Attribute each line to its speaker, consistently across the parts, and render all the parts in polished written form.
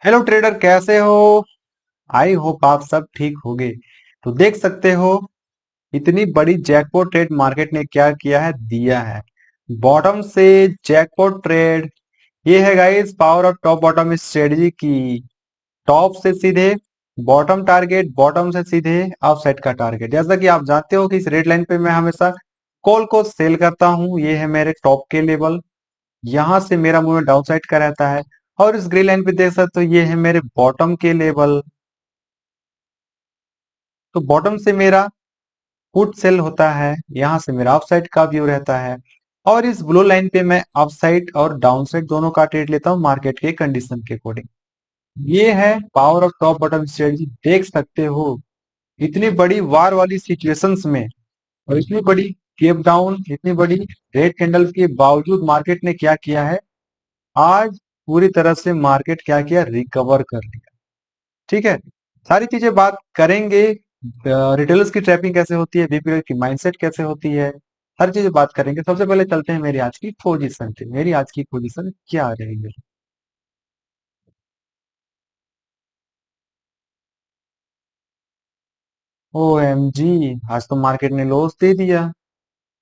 Speaker 1: Hello trader, कैसे हो? I hope आप सब ठीक होगे। तो देख सकते हो, इतनी बड़ी जैकपॉट ट्रेड मार्केट ने क्या किया है, दिया है। बॉटम से जैकपॉट ट्रेड। ये है guys power of top bottom strategy की। टॉप से सीधे बॉटम टारगेट, बॉटम से सीधे अपसाइड का टारगेट। जैसा कि आप जानते हो कि इस रेड लाइन पे मैं हमेशा कॉल को सेल करता हूं। ये है मेरे टॉप के लेवल। यहां से मेरा मूवमेंट डाउन साइड का रहता है। और इस ग्रे लाइन पे देख सकते हो, ये है मेरे बॉटम के लेवल। तो बॉटम से मेरा पुट सेल होता है, यहां से मेरा अपसाइड का व्यू रहता है। और इस ब्लू लाइन पे मैं अपसाइड और डाउन साइड दोनों का ट्रेड लेता हूं मार्केट के कंडीशन के अकॉर्डिंग। ये है power of top bottom strategy. देख सकते हो, इतनी बड़ी वार वाली सिचुएशंस में और इतनी बड़ी गैप डाउन, इतनी बड़ी रेड कैंडल के बावजूद मार्केट ने क्या किया है, आज पूरी तरह से मार्केट क्या किया, रिकवर कर लिया। ठीक है, सारी चीजें बात करेंगे। रिटेलर्स की ट्रैपिंग कैसे होती है, बीपीएल की माइंडसेट कैसे होती है, हर चीज बात करेंगे। सबसे पहले चलते हैं मेरी आज की पोजीशन पे। मेरी आज की पोजीशन क्या रहेगी? ओ एम जी, आज तो मार्केट ने लॉस दे दिया।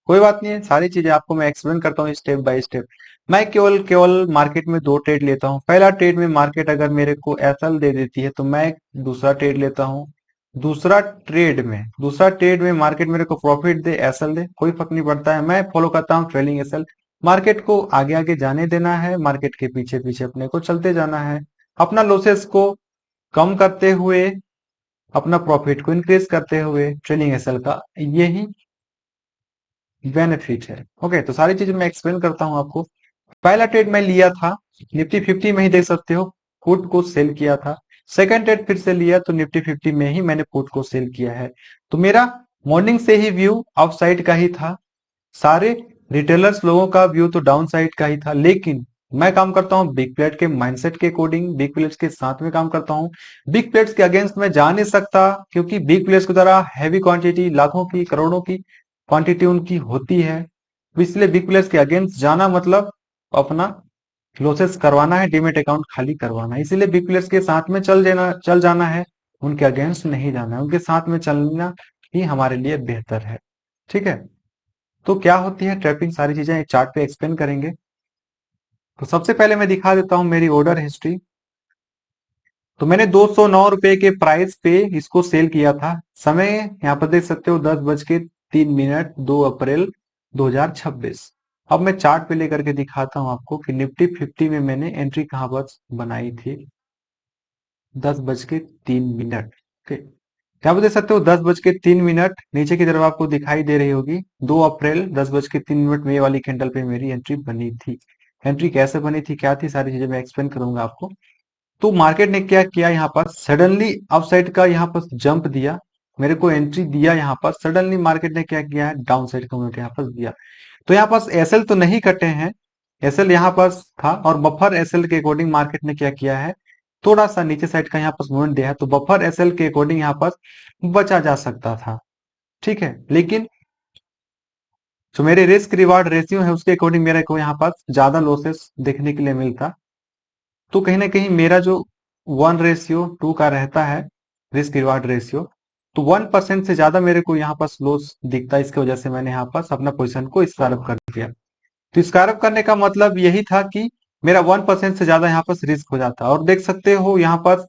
Speaker 1: कोई बात नहीं है, सारी चीजें आपको मैं एक्सप्लेन करता हूँ स्टेप बाय स्टेप। मैं केवल केवल मार्केट में दो ट्रेड लेता हूँ। पहला ट्रेड में मार्केट अगर मेरे को एसएल दे देती है तो मैं दूसरा ट्रेड लेता हूँ। दूसरा ट्रेड में मार्केट मेरे को प्रॉफिट दे एसएल दे, कोई फर्क नहीं पड़ता है। मैं फॉलो करता हूँ ट्रेलिंग एसएल। मार्केट को आगे आगे जाने देना है, मार्केट के पीछे पीछे अपने को चलते जाना है। अपना लॉसेस को कम करते हुए, अपना प्रॉफिट को इंक्रीज करते हुए, ट्रेलिंग एसएल का यही बेनिफिट है। ओके, तो सारी चीजें मैं एक्सप्लेन करता हूँ आपको। पहला ट्रेड मैं लिया था निफ्टी 50 में ही, देख सकते हो पुट को सेल किया था। सेकंड ट्रेड फिर से लिया तो निफ्टी 50 में ही मैंने पुट को सेल किया है। तो मेरा मॉर्निंग से ही व्यू अप साइड का ही था। सारे रिटेलर्स लोगों का व्यू तो डाउन साइड का ही था। लेकिन मैं काम करता हूँ बिग प्लेट के माइंडसेट के अकॉर्डिंग, बिग प्लेट्स के साथ में काम करता हूँ। बिग प्लेट्स के अगेंस्ट मैं जा नहीं सकता, क्योंकि बिग प्लेट्स की तरह हैवी क्वांटिटी, लाखों की करोड़ों की क्वांटिटी उनकी होती है। तो इसलिए बिग प्लेट्स के अगेंस्ट जाना मतलब अपना लॉसेस करवाना है, डीमेट अकाउंट खाली करवाना है। इसीलिए बिग प्लेयर्स के साथ में चल जाना है, उनके अगेंस्ट नहीं जाना है। उनके साथ में चलना ही हमारे लिए बेहतर है। ठीक है, तो क्या होती है ट्रैपिंग, सारी चीजें एक चार्ट पे एक्सप्लेन करेंगे। तो सबसे पहले मैं दिखा देता हूं मेरी ऑर्डर हिस्ट्री। तो मैंने 209 रुपए के प्राइस पे इसको सेल किया था। समय यहाँ पर देख सकते हो 10:03, 2 अप्रैल 2026। अब मैं चार्ट पे लेकर के दिखाता हूं आपको कि निफ्टी 50 में मैंने एंट्री कहां पर बनाई थी। 10:03। ओके, यहाँ पे देख सकते हो 10:03, नीचे की तरफ आपको दिखाई दे रही होगी। 2 अप्रैल 10:03 में ये वाली कैंडल पे मेरी एंट्री बनी थी। एंट्री कैसे बनी थी, क्या थी, सारी चीजें मैं एक्सप्लेन करूंगा आपको। तो मार्केट ने क्या किया, यहाँ पर सडनली अपसाइड का यहाँ पर जंप दिया, मेरे को एंट्री दिया। यहाँ पर सडनली मार्केट ने क्या किया है, डाउन साइड का मूवमेंट यहाँ पर दिया। तो यहाँ पर एसएल तो नहीं कटे हैं, एसएल यहाँ पर था। और बफर एसएल के अकॉर्डिंग मार्केट ने क्या किया है, थोड़ा सा नीचे साइड का यहाँ पर मूवमेंट दिया है। तो बफर एसएल के अकॉर्डिंग यहाँ पर बचा जा सकता था। ठीक है, लेकिन जो मेरे रिस्क रिवार्ड रेशियो है उसके अकॉर्डिंग मेरे को यहाँ पर ज्यादा लॉसेस देखने के लिए मिलता। तो कहीं ना कहीं मेरा जो 1:2 का रहता है रिस्क रिवार्ड रेशियो, तो 1% से ज्यादा मेरे को यहाँ पर लॉस दिखता है। इसकी वजह से मैंने यहाँ पर अपना पोजिशन को स्क्वायर कर दिया। तो स्क्वायर करने का मतलब यही था कि मेरा 1% से ज्यादा यहाँ पर रिस्क हो जाता। और देख सकते हो यहाँ पर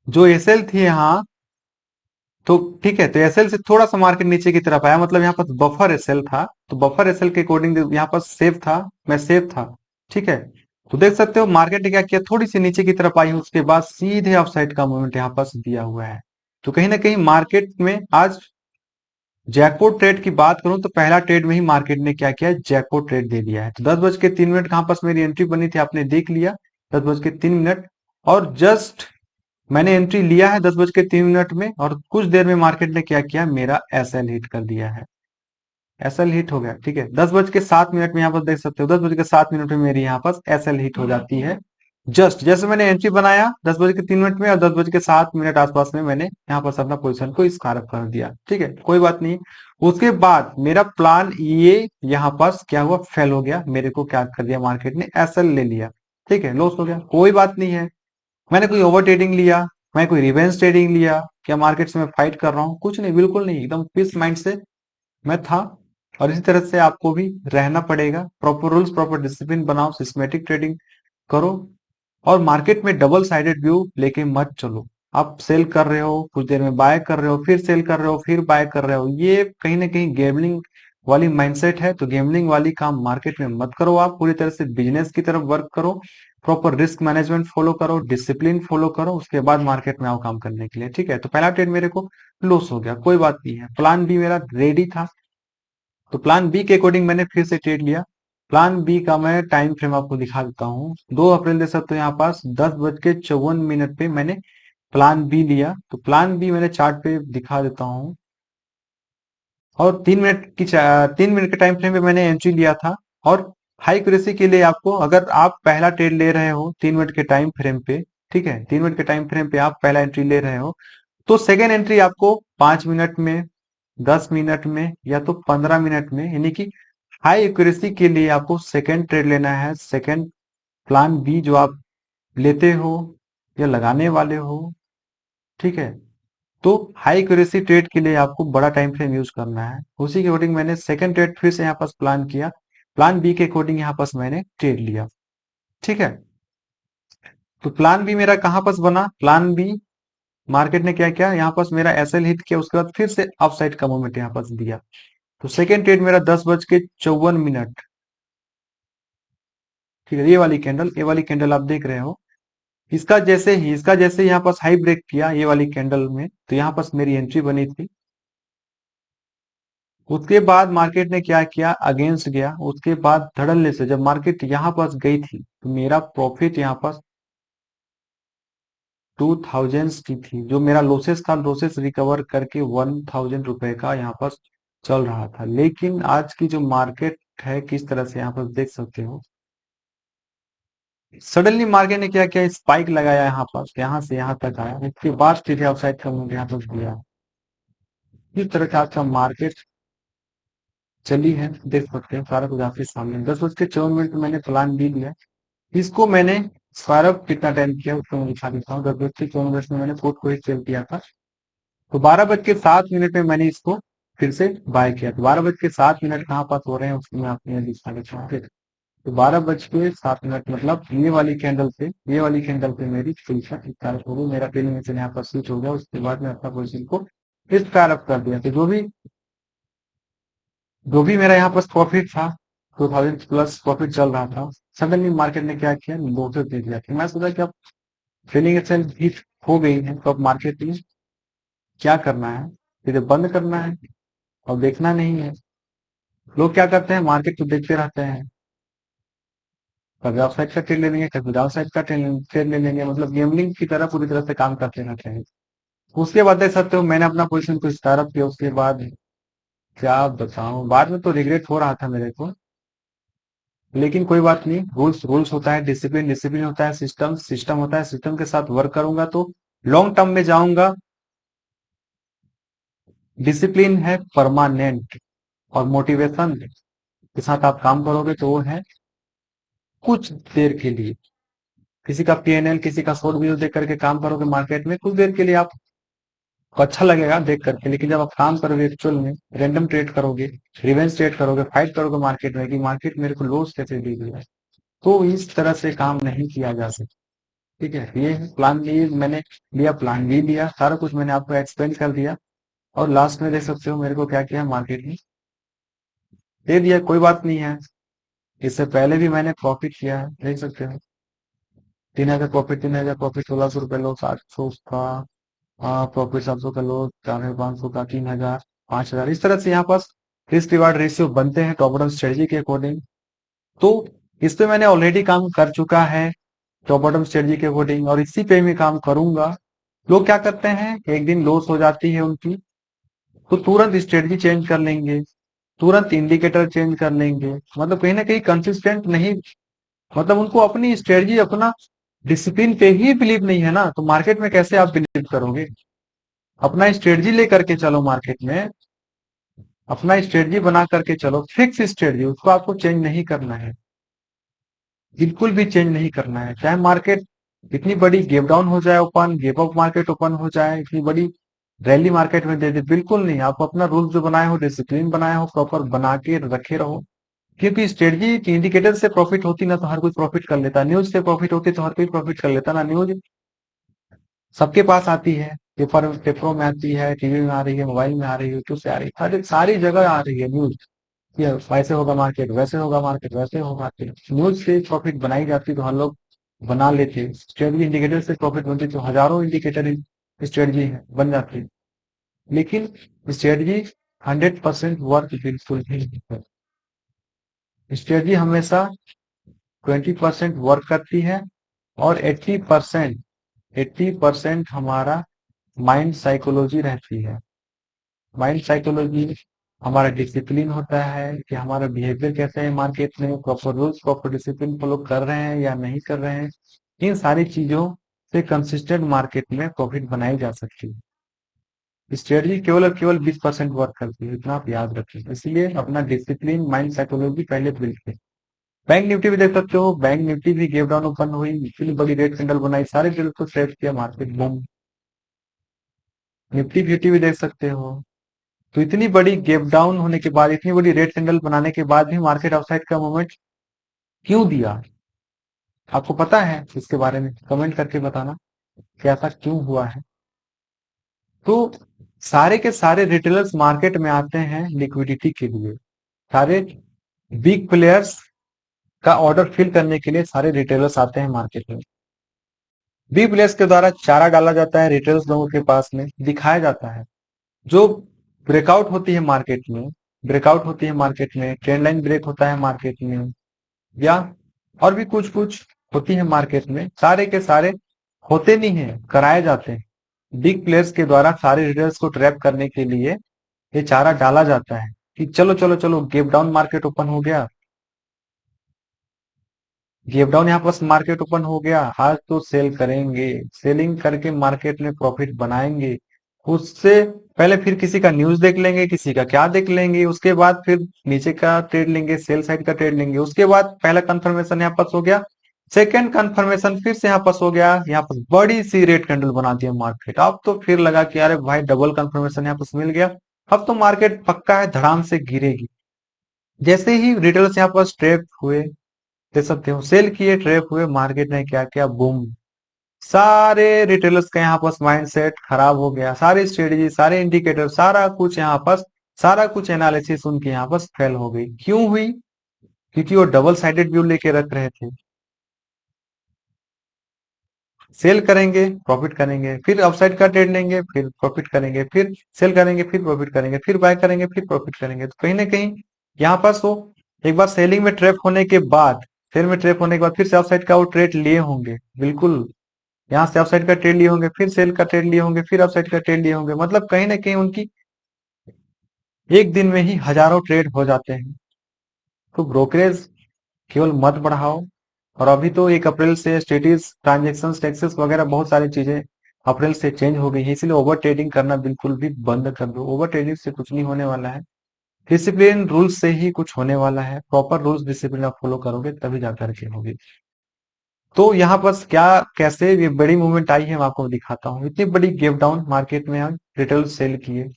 Speaker 1: जो एसएल थी यहाँ, तो ठीक है, तो एसएल से थोड़ा सा मार्केट नीचे की तरफ आया, मतलब यहाँ पर बफर एसएल था। तो बफर एसएल के अकॉर्डिंग यहाँ पर सेफ था, मैं सेफ था। ठीक है, तो देख सकते हो मार्केट ने क्या किया, थोड़ी सी नीचे की तरफ आई, उसके बाद सीधे अपसाइड का मूवमेंट यहाँ पर दिया हुआ है। तो कहीं ना कहीं मार्केट में आज जैकपॉट ट्रेड की बात करूं तो पहला ट्रेड में ही मार्केट ने क्या किया, जैकपॉट ट्रेड दे दिया है। तो 10:03 कहां पर मेरी एंट्री बनी थी, आपने देख लिया। 10:03, और जस्ट मैंने एंट्री लिया है 10:03 में, और कुछ देर में मार्केट ने क्या किया, मेरा एसएल हिट कर दिया है। एसएल हिट हो गया। ठीक है, 10:07 में यहाँ पर देख सकते हो, 10:07 में मेरी यहाँ पर एसएल हिट हो जाती है। जस्ट जैसे मैंने एंट्री बनाया 10:03 में, और 10:07 आसपास में मैंने यहाँ पर अपना पोजीशन को स्क्वायर कर दिया। ठीक है, कोई बात नहीं। उसके बाद मेरा प्लान ये यहाँ पर क्या हुआ, फेल हो गया। मेरे को क्या कर दिया, मार्केट ने एसएल ले लिया। ठीक है, लॉस हो गया, कोई बात नहीं है। मैंने कोई ओवर ट्रेडिंग लिया, मैं कोई रिवेंज ट्रेडिंग लिया, क्या मार्केट से मैं फाइट कर रहा हूँ? कुछ नहीं, बिल्कुल नहीं, एकदम पीस माइंड से मैं था। और इसी तरह से आपको भी रहना पड़ेगा। प्रॉपर रूल्स, प्रॉपर डिसिप्लिन बनाओ, सिस्टमेटिक ट्रेडिंग करो। और मार्केट में डबल साइडेड व्यू लेके मत चलो। आप सेल कर रहे हो, कुछ देर में बाय कर रहे हो, फिर सेल कर रहे हो, फिर बाय कर रहे हो, ये कहीं ना कहीं गैम्बलिंग वाली माइंडसेट है। तो गैम्बलिंग वाली काम मार्केट में मत करो। आप पूरी तरह से बिजनेस की तरफ वर्क करो, प्रॉपर रिस्क मैनेजमेंट फॉलो करो, डिसिप्लिन फॉलो करो, उसके बाद मार्केट में आओ काम करने के लिए। ठीक है, तो पहला ट्रेड मेरे को लॉस हो गया, कोई बात नहीं है, प्लान बी मेरा रेडी था। तो प्लान बी के अकॉर्डिंग मैंने फिर से ट्रेड लिया। प्लान बी का मैं टाइम फ्रेम आपको दिखा देता हूँ। 2 अप्रैल दे सकते हो यहाँ पास 10:54 पे मैंने प्लान बी लिया। तो प्लान बी मैंने चार्ट पे दिखा देता हूँ। और 3 मिनट के टाइम फ्रेम पे मैंने एंट्री लिया था। और हाई एक्यूरेसी के लिए आपको, अगर आप पहला ट्रेड ले रहे हो 3 मिनट के टाइम फ्रेम पे, ठीक है, 3 मिनट के टाइम फ्रेम पे आप पहला एंट्री ले रहे हो, तो सेकेंड एंट्री आपको 5 मिनट में, 10 मिनट में, या तो 15 मिनट में, यानी कि हाई एक्यूरेसी के लिए आपको सेकेंड ट्रेड लेना है। सेकेंड प्लान बी जो आप लेते हो या लगाने वाले हो, ठीक है, तो हाई एक्यूरेसी ट्रेड के लिए आपको बड़ा टाइम फ्रेम यूज करना है। उसी के अकॉर्डिंग मैंने सेकंड ट्रेड फिर से यहाँ पास प्लान किया। प्लान बी के अकॉर्डिंग यहाँ पास मैंने ट्रेड लिया। ठीक है, तो प्लान बी मेरा कहाँ पास बना? प्लान बी मार्केट ने क्या किया, यहाँ पास मेरा एसएल हिट किया, उसके बाद फिर से अपसाइड का मूवमेंट यहाँ पास दिया। तो सेकेंड ट्रेड मेरा 10:54। ठीक है, ये वाली कैंडल आप देख रहे हो। इसका जैसे यहाँ पास हाई ब्रेक किया ये वाली कैंडल में, तो यहाँ पास मेरी एंट्री बनी थी। उसके बाद मार्केट ने क्या किया, अगेंस्ट गया। उसके बाद धड़ल्ले से जब मार्केट यहाँ पास गई थी, तो मेरा प्रॉफिट यहाँ पास 2000 की थी। जो मेरा लॉसेस था, लॉसेस रिकवर करके 1000 रुपए का यहाँ पास चल रहा था। लेकिन आज की जो मार्केट है, किस तरह से यहाँ पर देख सकते हो, सडनली मार्केट ने क्या किया, स्पाइक लगाया यहाँ पास, यहाँ से यहाँ तक आया, इसके बाद सीधे अपसाइड का मूव यहाँ पर दिया। इस तरह से आज का मार्केट चली है, देख सकते हैं सारा कुछ आपके सामने। 10:54 में मैंने प्लान बी लिया। इसको मैंने सौरभ कितना टाइम किया उसको मैं दिखा देता हूँ। 10:54 में मैंने पुट को ही सेल किया था। तो 12:07 में मैंने इसको फिर से बाय किया। तो 12:07 कहाँ पास हो रहे हैं उसको मैं आपको यहाँ दिखा देता हूँ। फिर तो 12:07 मतलब ये वाली कैंडल पे मेरी पोजीशन स्टार्ट हो गई। मेरा ट्रेनिंग यहाँ पर स्विच हो गया। उसके बाद मैं अपना पोजीशन को स्टार्ट अप कर दिया। तो जो भी मेरा यहाँ पर प्रॉफिट था, 2000 प्लस प्रॉफिट चल रहा था, सडनली मार्केट ने क्या किया, लॉसेस दे दिया। तो मैं सोचा कि अब ट्रेनिंग एक्शन हिट हो गई है, तो अब मार्केट में क्या करना है, सीधे बंद करना है और देखना नहीं है। लोग क्या करते हैं, मार्केट को देखते रहते हैं, कभी अप साइड का ट्रेड ले लेंगे, कभी डाउन साइड का ट्रेड ले लेंगे, मतलब गेमलिंग की तरह पूरी तरह से काम करते रहते हैं। उसके बाद देख सकते हो मैंने अपना पोजीशन को स्टार्ट किया। उसके बाद क्या बताऊं, बाद में तो रिग्रेट हो रहा था मेरे को, लेकिन कोई बात नहीं। रूल्स रूल्स होता है, डिसिप्लिन डिसिप्लिन होता है, सिस्टम सिस्टम होता है। सिस्टम के साथ वर्क करूंगा तो लॉन्ग टर्म में जाऊंगा। डिसिप्लिन है परमानेंट, और मोटिवेशन के साथ आप काम करोगे तो वो है कुछ देर के लिए। किसी का पीएनएल, किसी का शॉर्ट वीडियो देख करके काम करोगे मार्केट में, कुछ देर के लिए आपको अच्छा लगेगा देख करके, लेकिन जब आप काम करोगे एक्चुअल में, रैंडम ट्रेड करोगे, रिवेंज ट्रेड करोगे, फाइट करोगे मार्केट में कि मार्केट मेरे को लॉस कैसे दे दिया, तो इस तरह से काम नहीं किया जा सकता। ठीक है, ये प्लान बी मैंने लिया, प्लान बी लिया, सारा कुछ मैंने आपको एक्सप्लेन कर दिया। और लास्ट में देख सकते हो मेरे को क्या किया, मार्केट में दे दिया। कोई बात नहीं है, इससे पहले भी मैंने प्रॉफिट किया है, देख सकते हो। 3000 प्रॉफिट, 3000 प्रॉफिट, 1600 रुपये लॉस, 800 का प्रॉफिट, 700 का लॉस, 4500 का, 3000, 5000, इस तरह से यहाँ पास रिस्क रिवार्ड रेशियो बनते हैं टॉप डाउन स्ट्रेटजी के अकॉर्डिंग। तो इस पे मैंने ऑलरेडी काम कर चुका है टॉप बॉटम स्ट्रेटजी के अकॉर्डिंग, और इसी पे मैं काम करूंगा। लोग क्या करते हैं, एक दिन लॉस हो जाती है उनकी, तो तुरंत स्ट्रेटजी चेंज कर लेंगे, तुरंत इंडिकेटर चेंज कर लेंगे, मतलब कहीं ना कहीं कंसिस्टेंट नहीं, मतलब उनको अपनी स्ट्रेटजी, अपना डिसिप्लिन पे ही बिलीव नहीं है ना, तो मार्केट में कैसे आप बिलीव करोगे? अपना स्ट्रेटजी लेकर के चलो मार्केट में, अपना स्ट्रेटजी बना करके चलो, फिक्स स्ट्रेटजी, उसको आपको चेंज नहीं करना है, बिल्कुल भी चेंज नहीं करना है। चाहे मार्केट इतनी बड़ी गैप डाउन हो जाए, open gap up market open हो जाए, इतनी बड़ी रैली मार्केट में दे दे, बिल्कुल नहीं। आप अपना रूल जो बनाए हो, डिसिप्लिन बनाए हो, प्रॉपर बना के रखे रहो। क्योंकि स्ट्रेटजी इंडिकेटर से प्रॉफिट होती ना तो हर कोई प्रॉफिट कर लेता, न्यूज से प्रॉफिट होती तो हर कोई प्रॉफिट कर लेता ना। न्यूज सबके पास आती है, पेपरों में आती है, टीवी में आ रही है, मोबाइल में आ रही है, यूट्यूब से आ रही है, सारी जगह आ रही है न्यूज। ये वैसे होगा मार्केट, वैसे होगा मार्केट, वैसे होगा मार्केट। न्यूज से प्रॉफिट बनाई जाती तो हम लोग बना लेते। स्ट्रेटजी इंडिकेटर से प्रॉफिट बनती तो हजारों इंडिकेटर स्ट्रेटजी है बन जाती। लेकिन स्ट्रेटजी 100% वर्क बिल्कुल ही नहीं है। स्ट्रेटजी हमेशा 20% वर्क करती है, और 80% हमारा माइंड साइकोलॉजी रहती है। माइंड साइकोलॉजी हमारा डिसिप्लिन होता है कि हमारा बिहेवियर कैसे है मार्केट में, proper rules proper discipline follow कर रहे हैं या नहीं कर रहे हैं। इन सारी चीजों से कंसिस्टेंट मार्केट में प्रॉफिट बनाई जा सकती है। स्ट्रेटजी केवल और केवल 20% वर्क करती है, इतना आप याद रखें। इसलिए अपना डिसिप्लिन माइंड साइकोलॉजी पहले बिल्ड करें। बैंक निफ्टी भी देख सकते हो, बैंक निफ्टी भी गैप डाउन ओपन हुई, इतनी बड़ी रेड कैंडल बनाई, सारे ट्रेड को ट्रेड किया, मार्केट बूम। निफ्टी फिफ्टी भी देख सकते हो। तो इतनी बड़ी गैप डाउन होने के बाद, इतनी बड़ी रेड कैंडल बनाने के बाद भी मार्केट अपसाइड का मूवमेंट क्यों दिया? आपको पता है इसके बारे में? कमेंट करके बताना कि ऐसा क्यों हुआ है। तो सारे के सारे रिटेलर्स मार्केट में आते हैं लिक्विडिटी के लिए। सारे बिग प्लेयर्स का ऑर्डर फिल करने के लिए सारे रिटेलर्स आते हैं मार्केट में। बिग प्लेयर्स के द्वारा चारा डाला जाता है रिटेलर्स लोगों के पास में, दिखाया जाता है। जो ब्रेकआउट होती है मार्केट में, ट्रेंड लाइन ब्रेक होता है मार्केट में, या और भी कुछ कुछ होती है मार्केट में, सारे के सारे होते नहीं है, कराए जाते हैं। बिग प्लेयर्स के द्वारा सारे रिटेलर्स को ट्रैप करने के लिए ये चारा डाला जाता है कि चलो चलो चलो, गैप डाउन मार्केट ओपन हो गया, गैप डाउन यहाँ पर मार्केट ओपन हो गया, आज तो सेल करेंगे, सेलिंग करके मार्केट में प्रॉफिट बनाएंगे। उससे पहले फिर किसी का न्यूज देख लेंगे, किसी का क्या देख लेंगे, उसके बाद फिर नीचे का ट्रेड लेंगे, सेल साइड का ट्रेड लेंगे। उसके बाद पहला कंफर्मेशन यहाँ पास हो गया, सेकंड कंफर्मेशन फिर से यहाँ पास हो गया, यहाँ पर बड़ी सी रेड कैंडल बना दिया मार्केट। अब तो फिर लगा कि अरे भाई डबल कंफर्मेशन यहाँ पास मिल गया, अब तो मार्केट पक्का है धड़ाम से गिरेगी। जैसे ही रिटेलर्स यहाँ पर ट्रैप हुए, दे सकते हो सेल किए, ट्रैप हुए, मार्केट ने क्या किया, बूम। सारे रिटेलर्स का यहाँ पास माइंडसेट खराब हो गया, सारी स्ट्रेटेजी, सारे इंडिकेटर, सारा कुछ यहाँ पास, सारा कुछ एनालिसिस उनकी यहाँ पास फेल हो गई। क्यों हुई? क्योंकि वो डबल साइडेड व्यू लेके रख रहे थे। सेल करेंगे प्रॉफिट करेंगे, फिर अपसाइड का ट्रेड लेंगे, फिर प्रॉफिट करेंगे, फिर सेल करेंगे, फिर प्रॉफिट करेंगे, फिर बाय करेंगे, फिर प्रॉफिट करेंगे। तो कहीं ना कहीं यहाँ पास वो एक बार सेलिंग में ट्रैप होने के बाद, सेल में ट्रैप होने के बाद फिर से अपसाइड का वो ट्रेड लिए होंगे, बिल्कुल। यहाँ से अपसाइड का ट्रेड लिए होंगे, फिर सेल का ट्रेड लिए होंगे, फिर अपसाइड का ट्रेड लिए होंगे। मतलब कहीं ना कहीं उनकी एक दिन में ही हजारों ट्रेड हो जाते हैं। तो ब्रोकरेज केवल मत बढ़ाओ। और अभी तो 1 अप्रैल से स्टेटिस ट्रांजेक्शन टैक्सेस वगैरह बहुत सारी चीजें अप्रैल से चेंज हो गई है, इसलिए ओवर ट्रेडिंग करना बिल्कुल भी बंद कर दो। ओवर ट्रेडिंग से कुछ नहीं होने वाला है, डिसिप्लिन रूल्स से ही कुछ होने वाला है। प्रॉपर रूल्स डिसिप्लिन आप फॉलो करोगे तभी जाकर के होगी। तो यहाँ पर क्या कैसे ये बड़ी मूवमेंट आई है मैं आपको दिखाता हूँ। इतनी बड़ी गैप डाउन मार्केट में हम रिटेल सेल किए,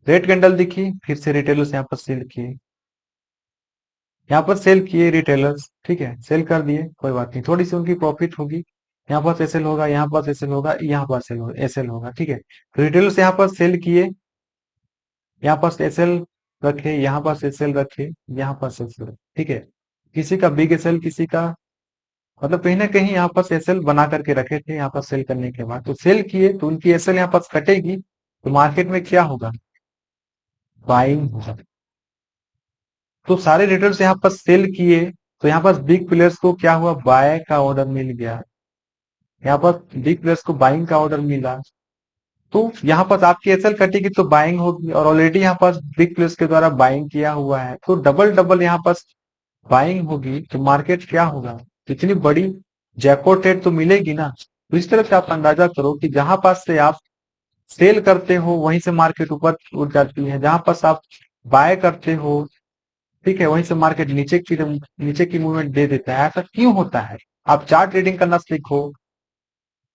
Speaker 1: रेड कैंडल दिखी, फिर से रिटेलर्स यहाँ पर सेल किए, यहाँ पर सेल किए रिटेलर्स, ठीक है, सेल कर दिए, कोई बात नहीं, थोड़ी सी उनकी प्रॉफिट होगी। यहाँ पर एसएल होगा, यहाँ पर एसएल होगा, यहाँ पर सेल होगा, एसएल होगा, ठीक है। रिटेलर्स यहाँ पर सेल किए, यहाँ पर एसएल रखे, यहाँ पर एसएल रखे, यहाँ पर एसएल, ठीक है। किसी का बिग एसएल, किसी का मतलब कहीं ना कहीं यहाँ पर एसएल बना करके रखे थे। यहाँ पर सेल करने के बाद तो सेल किए, तो उनकी एसएल यहाँ पर कटेगी, तो मार्केट में क्या होगा, बाइंग होगा। तो सारे रिटेलर्स यहाँ पर सेल किए, तो यहाँ पर बिग प्लेयर्स को क्या हुआ, बाय का ऑर्डर मिल गया। यहाँ पर बिग प्लेयर्स को बाइंग का ऑर्डर मिला, तो यहाँ पर आपकी एसएल कटेगी तो बाइंग होगी, और ऑलरेडी यहाँ पर बिग प्लेयर्स के द्वारा बाइंग किया हुआ है, तो डबल डबल यहाँ पर बाइंग होगी, तो मार्केट क्या होगा, इतनी बड़ी जैकपॉट रेट तो मिलेगी ना। तो इस तरह से आप अंदाजा करो कि जहां पास से आप सेल करते हो वहीं से मार्केट ऊपर उठ जाती है, जहां पास आप बाय करते हो ठीक है, वहीं से मार्केट नीचे की मूवमेंट दे देता है। ऐसा क्यों होता है? आप चार्ट ट्रेडिंग करना सीखो,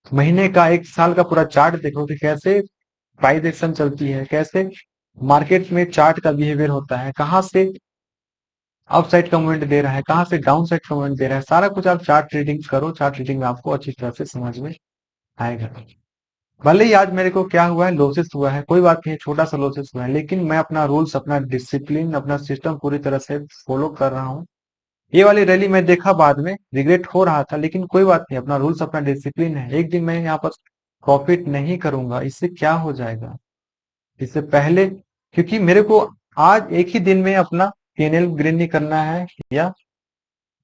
Speaker 1: महीने का, एक साल का पूरा चार्ट देखो कि कैसे प्राइस एक्शन चलती है, कैसे मार्केट में चार्ट का बिहेवियर होता है, कहाँ से अप साइड का मूवमेंट दे रहा है, कहाँ से डाउन साइड का मूवमेंट दे रहा है। सारा कुछ आप चार्ट ट्रेडिंग करो, चार्ट ट्रेडिंग में आपको अच्छी तरह से समझ में आएगा। भले ही आज मेरे को क्या हुआ है, लॉसेस हुआ है, कोई बात नहीं, छोटा सा लॉसेस हुआ है, लेकिन मैं अपना रूल्स, अपना डिसिप्लिन, अपना सिस्टम पूरी तरह से फॉलो कर रहा हूँ। ये वाली रैली मैं देखा बाद में, रिग्रेट हो रहा था, लेकिन कोई बात नहीं, अपना रूल्स, अपना डिसिप्लिन है। एक दिन मैं यहाँ पर प्रॉफिट नहीं करूंगा, इससे क्या हो जाएगा? इससे पहले, क्योंकि मेरे को आज एक ही दिन में अपना पीएनएल ग्रीन नहीं करना है, या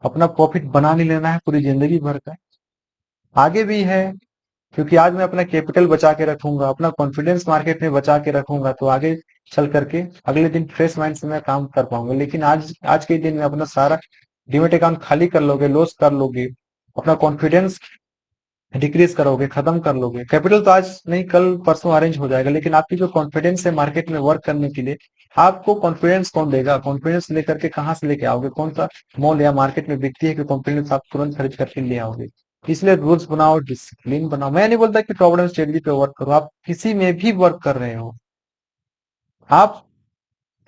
Speaker 1: अपना प्रॉफिट बना नहीं लेना है पूरी जिंदगी भर का, आगे भी है। क्योंकि आज मैं अपना कैपिटल बचा के रखूंगा, अपना कॉन्फिडेंस मार्केट में बचा के रखूंगा, तो आगे चल करके अगले दिन फ्रेश माइंड से मैं काम कर पाऊंगा। लेकिन आज आज के दिन में अपना सारा डीमेट अकाउंट खाली कर लोगे, लॉस कर लोगे, अपना कॉन्फिडेंस डिक्रीज करोगे, खत्म कर लोगे। कैपिटल तो आज नहीं, कल परसों अरेंज हो जाएगा, लेकिन आपकी जो कॉन्फिडेंस है मार्केट में वर्क करने के लिए, आपको कॉन्फिडेंस कौन देगा? कॉन्फिडेंस लेकर के कहाँ से लेके आओगे? कौन सा मॉल या मार्केट में बिकती है कि कॉन्फिडेंस आप तुरंत खरीद करके ले आओगे? इसलिए रूल्स बनाओ, डिसिप्लिन बनाओ। मैं नहीं बोलता कि प्रॉब्लम स्ट्रेटजी पे वर्क करो, आप किसी में भी वर्क कर रहे हो, आप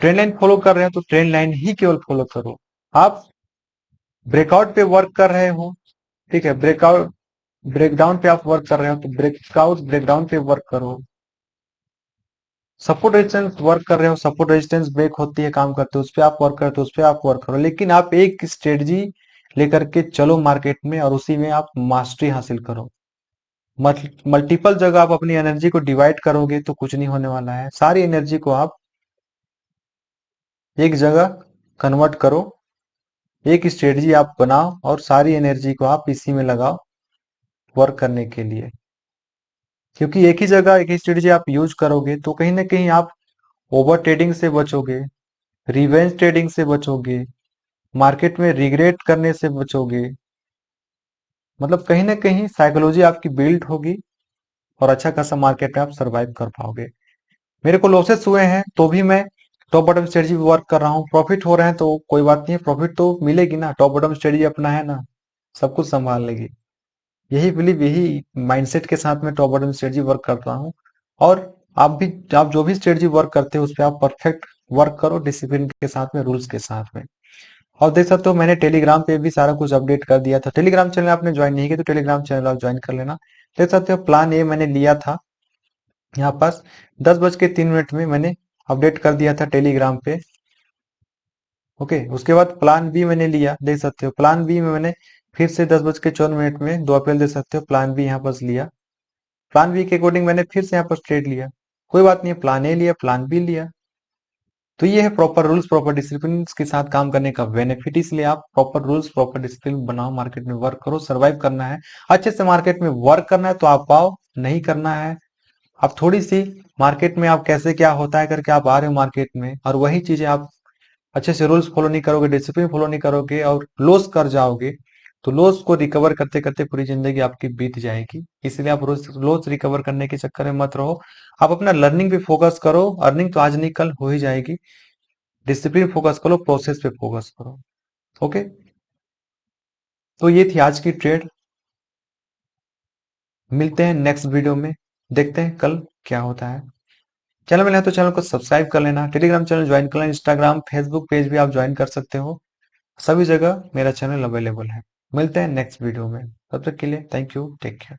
Speaker 1: ट्रेंड लाइन फॉलो कर रहे हो तो ट्रेंड लाइन ही केवल फॉलो करो। आप ब्रेकआउट पे वर्क कर रहे हो, ठीक है, ब्रेकआउट ब्रेकडाउन पे आप वर्क कर रहे हो तो ब्रेकआउट ब्रेकडाउन पे वर्क करो। सपोर्ट रेजिस्टेंस वर्क कर रहे हो, सपोर्ट रेजिस्टेंस ब्रेक होती है, काम करते हो, उस पर आप वर्क करते हो, उस पर आप वर्क करो। लेकिन आप एक स्ट्रेटजी लेकर के चलो मार्केट में, और उसी में आप मास्टरी हासिल करो। मल्टीपल जगह आप अपनी एनर्जी को डिवाइड करोगे तो कुछ नहीं होने वाला है। सारी एनर्जी को आप एक जगह कन्वर्ट करो, एक स्ट्रेटजी आप बनाओ, और सारी एनर्जी को आप इसी में लगाओ वर्क करने के लिए। क्योंकि एक ही जगह एक ही स्ट्रेटजी आप यूज करोगे तो कहीं ना कहीं आप ओवर ट्रेडिंग से बचोगे, रिवेंज ट्रेडिंग से बचोगे, मार्केट में रिग्रेट करने से बचोगे। मतलब कहीं ना कहीं साइकोलॉजी आपकी बिल्ड होगी, और अच्छा खासा मार्केट में आप सरवाइव कर पाओगे। मेरे को लॉसेस हुए हैं तो भी मैं टॉप बॉटम स्ट्रेटजी पे वर्क कर रहा हूँ। प्रॉफिट हो रहे हैं तो कोई बात नहीं है, प्रॉफिट तो मिलेगी ना, टॉप बॉटम स्ट्रेटजी अपना है ना, सब कुछ संभाल लेगी। यही बिलीव, यही माइंडसेट के साथ मैं टॉप बॉटम स्ट्रेटजी वर्क करता हूँ। और आप भी, आप जो भी स्ट्रेटजी वर्क करते हो उस पर आप परफेक्ट वर्क करो, डिसिप्लिन के साथ में, रूल्स के साथ में। और देख सकते हो मैंने टेलीग्राम पे भी सारा कुछ अपडेट कर दिया था। टेलीग्राम चैनल आपने ज्वाइन नहीं किया तो टेलीग्राम चैनल आप ज्वाइन कर लेना। देख सकते हो प्लान ए मैंने लिया था, यहाँ पास 10:03 में मैंने अपडेट कर दिया था टेलीग्राम पे। ओके, उसके बाद प्लान बी मैंने लिया, देख सकते हो प्लान बी में मैंने फिर से 10:54 में 2 अप्रैल, देख सकते हो प्लान बी यहाँ पास लिया। प्लान बी के अकॉर्डिंग मैंने फिर से यहाँ पर ट्रेड लिया। कोई बात नहीं, प्लान ए लिया, प्लान बी लिया। तो ये है प्रॉपर रूल्स, प्रॉपर डिसिप्लिन के साथ काम करने का बेनिफिट। इसलिए आप प्रॉपर रूल्स, प्रॉपर डिसिप्लिन बनाओ, मार्केट में वर्क करो, सरवाइव करना है, अच्छे से मार्केट में वर्क करना है तो आप आओ, नहीं करना है आप थोड़ी सी मार्केट में आप कैसे क्या होता है करके आप आ रहे हो मार्केट में, और वही चीजें आप अच्छे से रूल्स फॉलो नहीं करोगे, डिसिप्लिन फॉलो नहीं करोगे, और लॉस कर जाओगे, तो लॉस को रिकवर करते करते पूरी जिंदगी आपकी बीत जाएगी। इसलिए आप रोज लॉस रिकवर करने के चक्कर में मत रहो, आप अपना लर्निंग पे फोकस करो। अर्निंग तो आज नहीं कल हो ही जाएगी। डिसिप्लिन फोकस करो, प्रोसेस पे फोकस करो। ओके, तो ये थी आज की ट्रेड। मिलते हैं नेक्स्ट वीडियो में, देखते हैं कल क्या होता है। चैनल में नया तो चैनल को सब्सक्राइब कर लेना, टेलीग्राम चैनल ज्वाइन कर लेना, इंस्टाग्राम फेसबुक पेज भी आप ज्वाइन कर सकते हो। सभी जगह मेरा चैनल अवेलेबल है। मिलते हैं नेक्स्ट वीडियो में, तब तक के लिए थैंक यू, टेक केयर।